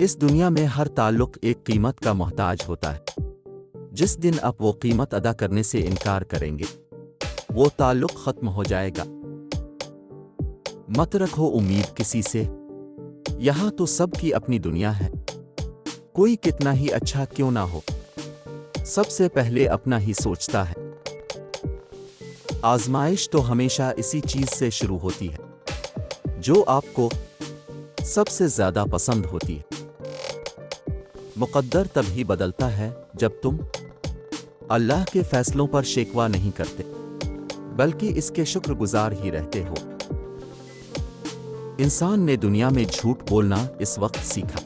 اس دنیا میں ہر تعلق ایک قیمت کا محتاج ہوتا ہے۔ جس دن آپ وہ قیمت ادا کرنے سے انکار کریں گے، وہ تعلق ختم ہو جائے گا۔ مت رکھو امید کسی سے، یہاں تو سب کی اپنی دنیا ہے۔ کوئی کتنا ہی اچھا کیوں نہ ہو، سب سے پہلے اپنا ہی سوچتا ہے۔ آزمائش تو ہمیشہ اسی چیز سے شروع ہوتی ہے جو آپ کو سب سے زیادہ پسند ہوتی ہے۔ مقدر تبھی بدلتا ہے جب تم اللہ کے فیصلوں پر شکوہ نہیں کرتے، بلکہ اس کے شکر گزار ہی رہتے ہو۔ انسان نے دنیا میں جھوٹ بولنا اس وقت سیکھا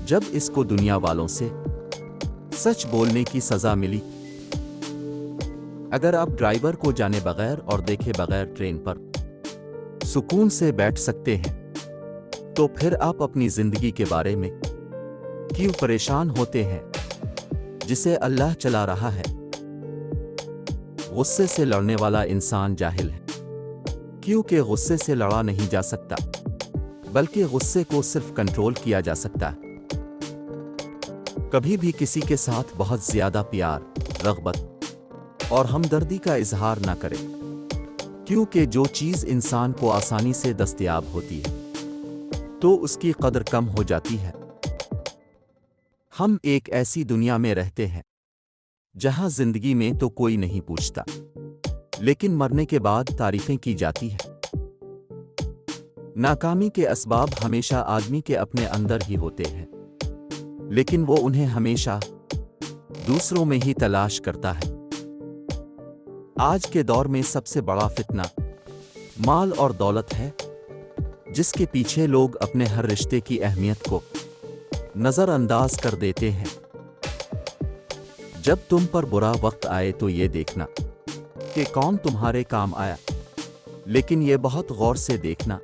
جب اس کو دنیا والوں سے سچ بولنے کی سزا ملی۔ اگر آپ ڈرائیور کو جانے بغیر اور دیکھے بغیر ٹرین پر سکون سے بیٹھ سکتے ہیں، تو پھر آپ اپنی زندگی کے بارے میں کیوں پریشان ہوتے ہیں جسے اللہ چلا رہا ہے؟ غصے سے لڑنے والا انسان جاہل ہے، کیونکہ غصے سے لڑا نہیں جا سکتا، بلکہ غصے کو صرف کنٹرول کیا جا سکتا ہے۔ کبھی بھی کسی کے ساتھ بہت زیادہ پیار، رغبت اور ہمدردی کا اظہار نہ کریں، کیونکہ جو چیز انسان کو آسانی سے دستیاب ہوتی ہے تو اس کی قدر کم ہو جاتی ہے۔ ہم ایک ایسی دنیا میں رہتے ہیں جہاں زندگی میں تو کوئی نہیں پوچھتا، لیکن مرنے کے بعد تعریفیں کی جاتی ہیں۔ ناکامی کے اسباب ہمیشہ آدمی کے اپنے اندر ہی ہوتے ہیں، لیکن وہ انہیں ہمیشہ دوسروں میں ہی تلاش کرتا ہے۔ آج کے دور میں سب سے بڑا فتنہ مال اور دولت ہے، جس کے پیچھے لوگ اپنے ہر رشتے کی اہمیت کو نظر انداز کر دیتے ہیں۔ جب تم پر برا وقت آئے تو یہ دیکھنا کہ کون تمہارے کام آیا، لیکن یہ بہت غور سے دیکھنا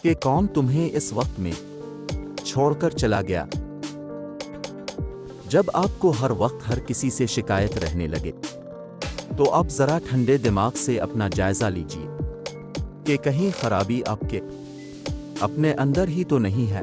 کہ کون تمہیں اس وقت میں چھوڑ کر چلا گیا۔ جب آپ کو ہر وقت ہر کسی سے شکایت رہنے لگے، تو آپ ذرا ٹھنڈے دماغ سے اپنا جائزہ لیجیے کہ کہیں خرابی آپ کے اپنے اندر ہی تو نہیں ہے۔